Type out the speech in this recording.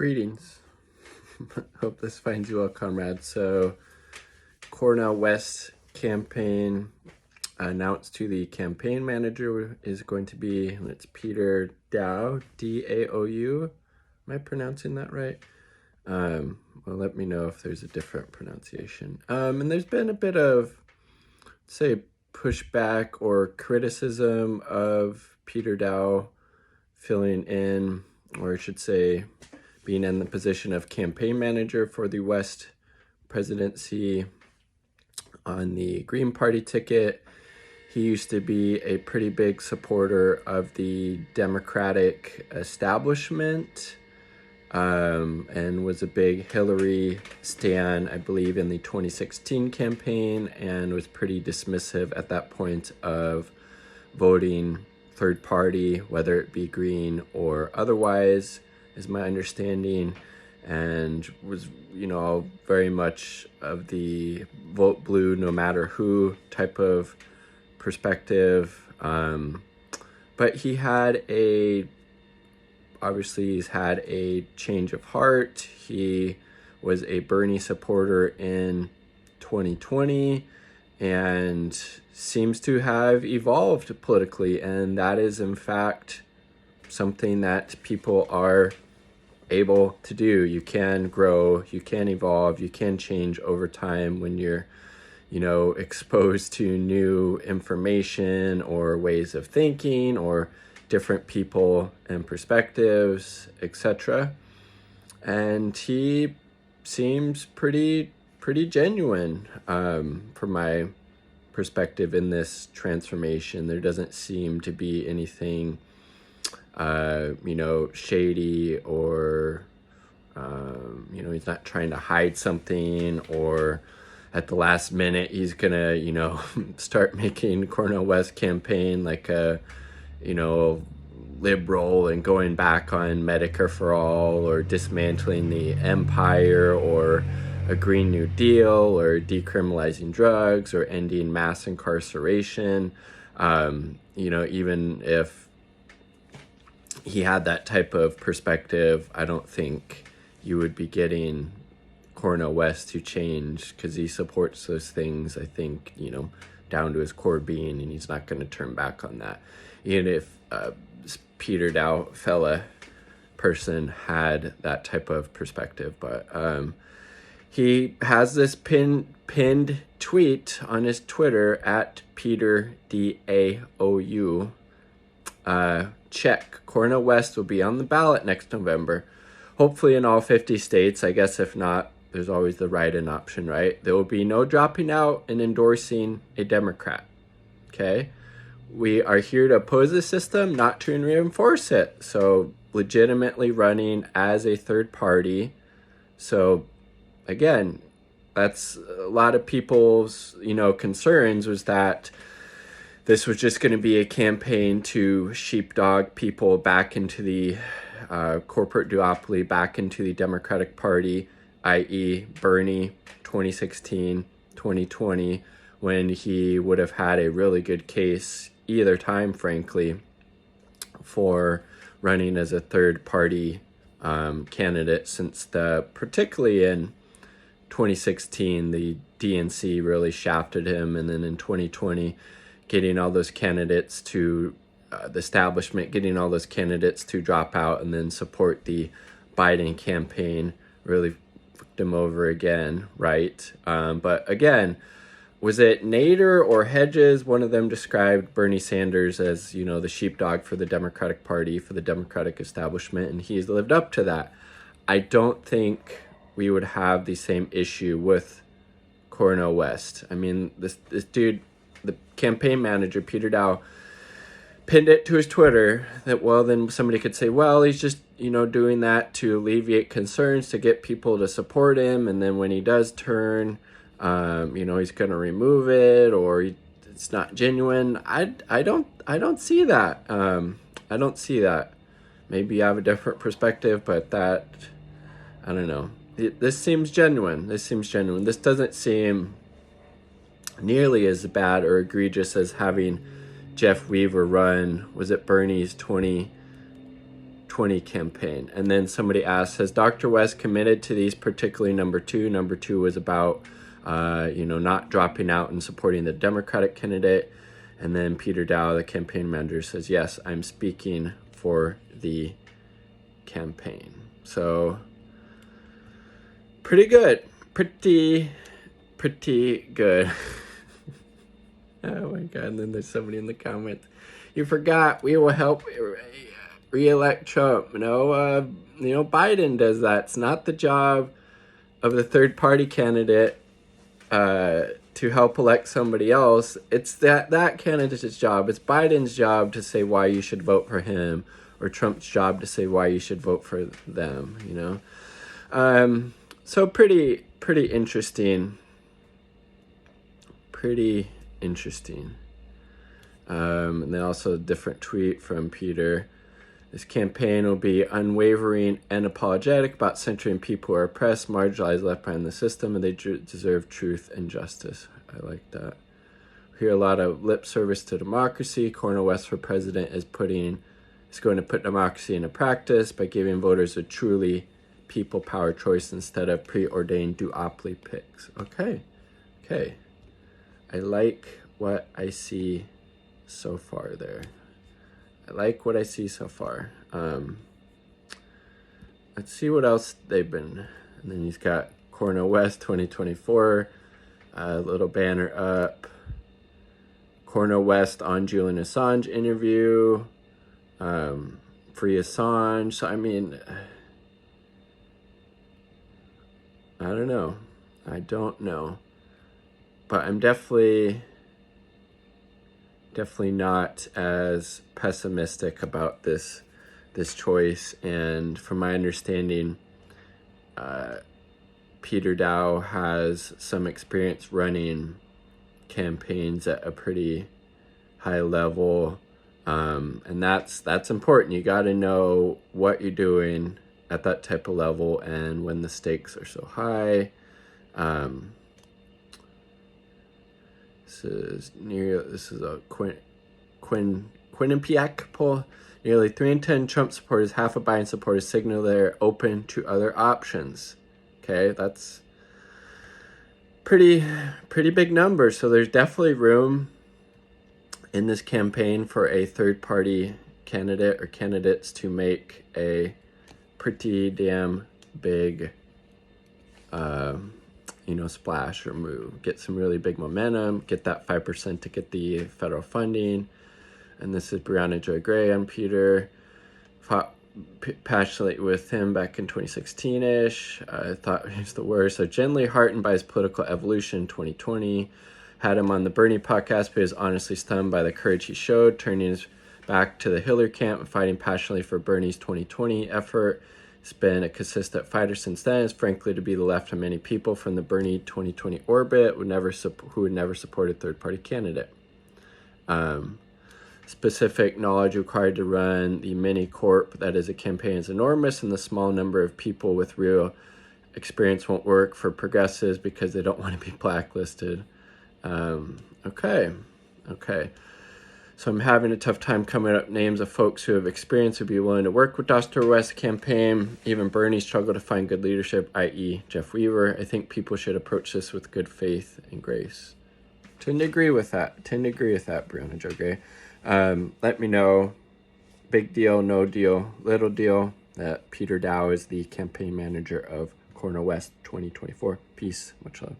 Greetings. Hope this finds you well, comrades. So, Cornel West campaign announced to the campaign manager is going to be, and it's Peter Daou, D-A-O-U. Am I pronouncing that right? Well, let me know if there's a different pronunciation. And there's been a bit of, say, pushback or criticism of Peter Daou filling in, or I should say, being in the position of campaign manager for the West presidency on the Green Party ticket. He used to be a pretty big supporter of the Democratic establishment and was a big Hillary stan, I believe, in the 2016 campaign, and was pretty dismissive at that point of voting third party, whether it be Green or otherwise, is my understanding, and was, very much of the vote blue no matter who type of perspective. But he's had a change of heart. He was a Bernie supporter in 2020 and seems to have evolved politically, and that is in fact something that people are able to do. You can grow, you can evolve, you can change over time when you're exposed to new information or ways of thinking or different people and perspectives, etc. And he seems pretty genuine from my perspective in this transformation. There doesn't seem to be anything shady, or he's not trying to hide something, or at the last minute he's gonna start making Cornel West campaign like a liberal and going back on Medicare for all, or dismantling the empire, or a Green New Deal, or decriminalizing drugs, or ending mass incarceration. Even if he had that type of perspective, I don't think you would be getting Cornel West to change, because he supports those things, I think, down to his core being, and he's not going to turn back on that. Even if this Peter Daou fella person had that type of perspective. But he has this pinned tweet on his Twitter at Peter D-A-O-U. Check. Cornel West will be on the ballot next November, hopefully in all 50 states. I guess if not, there's always the write-in option, right? There will be no dropping out and endorsing a Democrat. Okay? We are here to oppose the system, not to reinforce it. So legitimately running as a third party. So again, that's a lot of people's, concerns, was that this was just going to be a campaign to sheepdog people back into the corporate duopoly, back into the Democratic Party, i.e. Bernie 2016, 2020, when he would have had a really good case either time, frankly, for running as a third party candidate, since particularly in 2016, the DNC really shafted him, and then in 2020, getting all those candidates the establishment getting all those candidates to drop out and then support the Biden campaign really fucked him over again, right? But again, was it Nader or Hedges? One of them described Bernie Sanders as, the sheepdog for the Democratic Party, for the Democratic establishment, and he's lived up to that. I don't think we would have the same issue with Cornel West. I mean, this dude, the campaign manager, Peter Daou, pinned it to his Twitter that, well, then somebody could say, well, he's just, doing that to alleviate concerns, to get people to support him. And then when he does turn, he's going to remove it, or it's not genuine. I don't see that. I don't see that. Maybe I have a different perspective, but that, I don't know. This seems genuine. This doesn't seem nearly as bad or egregious as having Jeff Weaver run, was it Bernie's 20 20 campaign. And then somebody asked, has Dr. West committed to these, particularly number 2? Number 2 was about, not dropping out and supporting the Democratic candidate. And then Peter Daou, the campaign manager, says, yes, I'm speaking for the campaign. So pretty good. Pretty good. Oh my God. And then there's somebody in the comments. You forgot, we will help re-elect Trump. Biden does that. It's not the job of the third party candidate to help elect somebody else. It's that candidate's job. It's Biden's job to say why you should vote for him, or Trump's job to say why you should vote for them, So pretty interesting. Pretty interesting. And then also a different tweet from Peter. This campaign will be unwavering and apologetic about centering people who are oppressed, marginalized, left behind the system, and they deserve truth and justice. I like that. We hear a lot of lip service to democracy. Cornel West for president is going to put democracy into practice by giving voters a truly people power choice instead of preordained duopoly picks. Okay. I like what I see so far there. I like what I see so far. Let's see what else they've been. And then he's got Cornel West 2024, little banner up. Cornel West on Julian Assange interview. Free Assange. So, I don't know. But I'm definitely not as pessimistic about this choice. And from my understanding, Peter Daou has some experience running campaigns at a pretty high level, and that's important. You got to know what you're doing at that type of level and when the stakes are so high. This is a Quinnipiac poll. Nearly 3 in 10 Trump supporters, half of Biden supporters signal they're open to other options. Okay, that's pretty big number. So there's definitely room in this campaign for a third party candidate or candidates to make a pretty damn big splash or move, get some really big momentum, get that 5% to get the federal funding. And this is Brianna Joy Gray on Peter. Fought passionately with him back in 2016-ish. I thought he was the worst. So genuinely heartened by his political evolution in 2020. Had him on the Bernie podcast, but was honestly stunned by the courage he showed, turning his back to the Hillary camp and fighting passionately for Bernie's 2020 effort. He's been a consistent fighter since then. It's frankly to be the left of many people from the Bernie 2020 orbit who would never support a third-party candidate. Specific knowledge required to run the mini corp that is a campaign is enormous, and the small number of people with real experience won't work for progressives because they don't want to be blacklisted. Okay. So I'm having a tough time coming up names of folks who have experience who'd be willing to work with Dr. West's campaign. Even Bernie struggled to find good leadership, i.e. Jeff Weaver. I think people should approach this with good faith and grace. Tend to agree with that, Brianna Joe Gray. Let me know, big deal, no deal, little deal, that Peter Daou is the campaign manager of Cornel West 2024. Peace, much love.